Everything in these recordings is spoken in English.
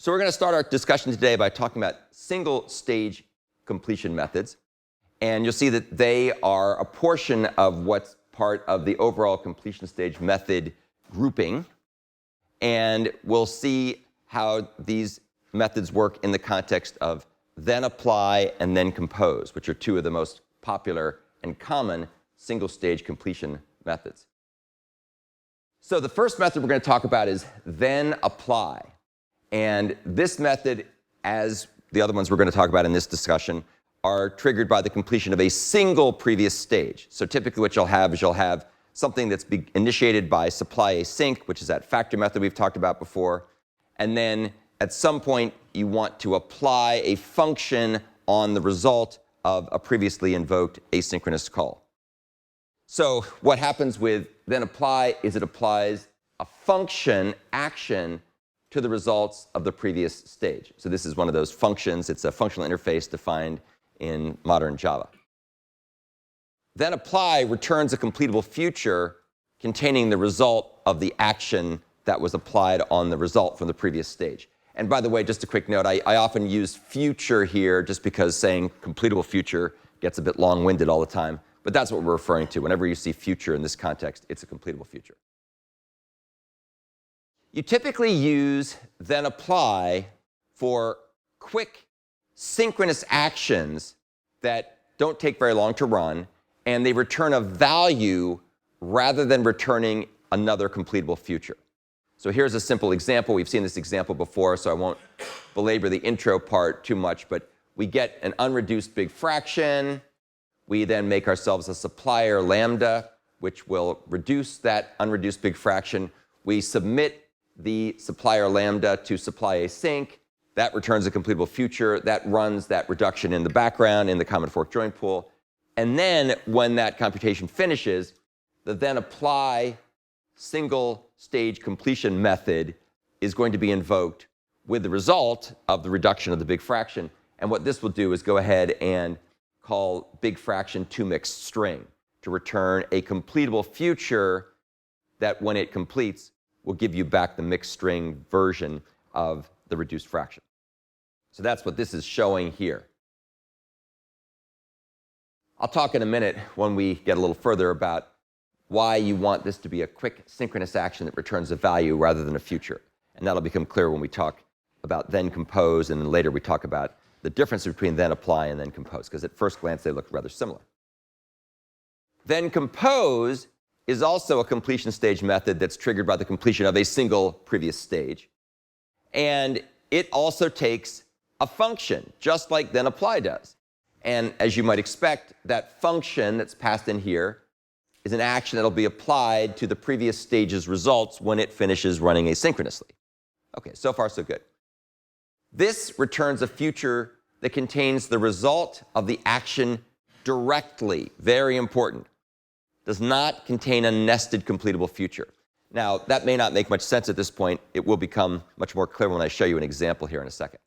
So we're going to start our discussion today by talking about single-stage completion methods. And you'll see that they are a portion of what's part of the overall completion stage method grouping. And we'll see how these methods work in the context of thenApply and thenCompose, which are two of the most popular and common single-stage completion methods. So the first method we're going to talk about is thenApply. And this method, as the other ones we're going to talk about in this discussion, are triggered by the completion of a single previous stage. So typically what you'll have is you'll have something that's initiated by supply async, which is that factor method we've talked about before. And then at some point, you want to apply a function on the result of a previously invoked asynchronous call. So what happens with thenApply is it applies a function action to the results of the previous stage. So this is one of those functions. It's a functional interface defined in modern Java. thenApply returns a completable future containing the result of the action that was applied on the result from the previous stage. And by the way, just a quick note, I often use future here just because saying completable future gets a bit long-winded all the time. But that's what we're referring to. Whenever you see future in this context, it's a completable future. You typically use thenApply for quick synchronous actions that don't take very long to run, and they return a value rather than returning another completable future. So here's a simple example. We've seen this example before, so I won't belabor the intro part too much, but we get an unreduced big fraction. We then make ourselves a supplier lambda, which will reduce that unreduced big fraction. We submit the supplier lambda to supply async. That returns a completable future. That runs that reduction in the background in the common fork join pool. And then when that computation finishes, the thenApply single stage completion method is going to be invoked with the result of the reduction of the big fraction. And what this will do is go ahead and call big fraction to mixed string to return a completable future that when it completes will give you back the mixed string version of the reduced fraction. So that's what this is showing here. I'll talk in a minute when we get a little further about why you want this to be a quick synchronous action that returns a value rather than a future. And that'll become clear when we talk about thenCompose, and then later we talk about the difference between thenApply and thenCompose, because at first glance they look rather similar. thenCompose is also a completion stage method that's triggered by the completion of a single previous stage. And it also takes a function, just like thenApply does. And as you might expect, that function that's passed in here is an action that will be applied to the previous stage's results when it finishes running asynchronously. OK, so far so good. This returns a future that contains the result of the action directly. Very important. Does not contain a nested completable future. Now, that may not make much sense at this point. It will become much more clear when I show you an example here in a second.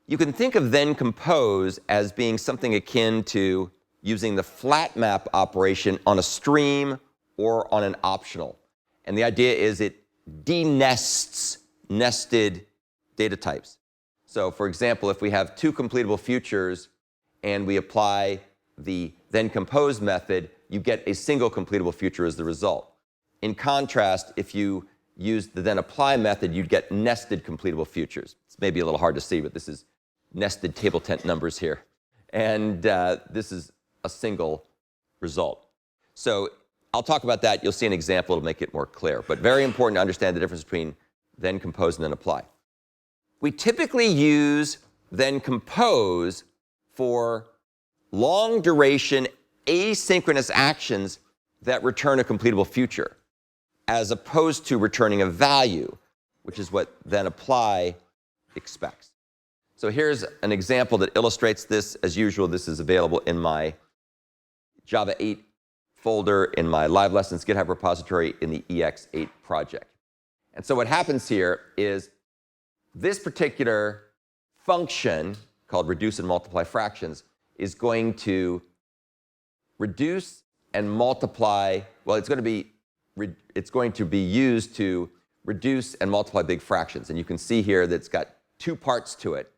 You can think of thenCompose as being something akin to using the flat map operation on a stream or on an optional. And the idea is it denests nested data types. So for example, if we have two completable futures and we apply the thenCompose method, you get a single completable future as the result. In contrast, if you use the thenApply method, you'd get nested completable futures. It's maybe a little hard to see, but this is nested table tent numbers here. And this is a single result. So I'll talk about that. You'll see an example to make it more clear. But very important to understand the difference between thenCompose and thenApply. We typically use thenCompose for long duration asynchronous actions that return a completable future, as opposed to returning a value, which is what thenApply expects. So here's an example that illustrates this. As usual, this is available in my Java 8 folder in my Live Lessons GitHub repository in the EX8 project. And so what happens here is this particular function called reduce and multiply fractions is going to reduce and multiply, well, it's going to be used to reduce and multiply big fractions. And you can see here that it's got two parts to it.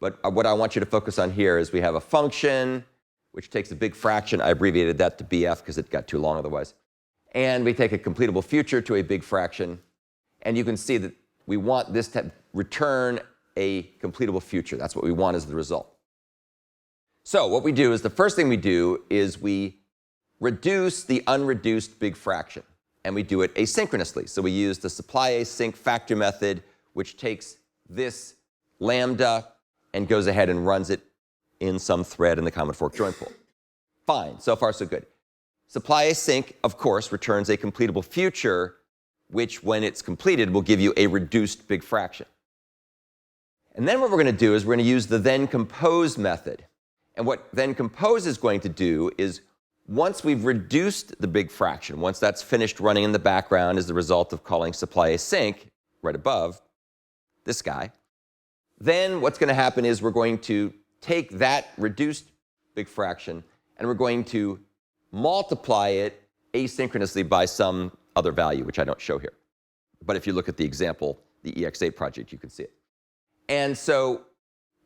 But what I want you to focus on here is we have a function which takes a big fraction. I abbreviated that to BF because it got too long otherwise. And we take a completable future to a big fraction. And you can see that we want this to return a completable future. That's what we want as the result. So what we do is the first thing we do is we reduce the unreduced big fraction. And we do it asynchronously. So we use the supply async factor method, which takes this lambda and goes ahead and runs it in some thread in the common fork join pool. Fine, so far so good. Supply async, of course, returns a completable future, which when it's completed will give you a reduced big fraction. And then what we're going to do is we're going to use the thenCompose method. And what thenCompose is going to do is once we've reduced the big fraction, once that's finished running in the background as the result of calling supply async right above this guy, then what's going to happen is we're going to take that reduced big fraction and we're going to multiply it asynchronously by some other value, which I don't show here. But if you look at the example, the EX8 project, you can see it. And so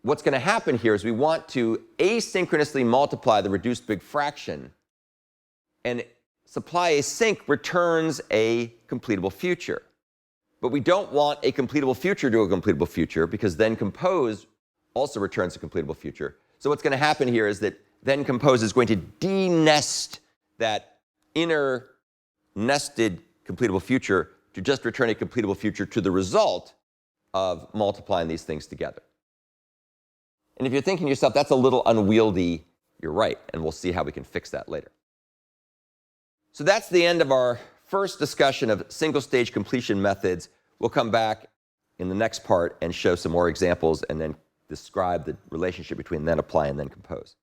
what's going to happen here is we want to asynchronously multiply the reduced big fraction, and supply async returns a completable future. But we don't want a completable future to a completable future because thenCompose also returns a completable future. So what's going to happen here is that thenCompose is going to de-nest that inner nested completable future to just return a completable future to the result of multiplying these things together. And if you're thinking to yourself, that's a little unwieldy, you're right, and we'll see how we can fix that later. So that's the end of our first discussion of single-stage completion methods. We'll come back in the next part and show some more examples and then describe the relationship between thenApply and thenCompose.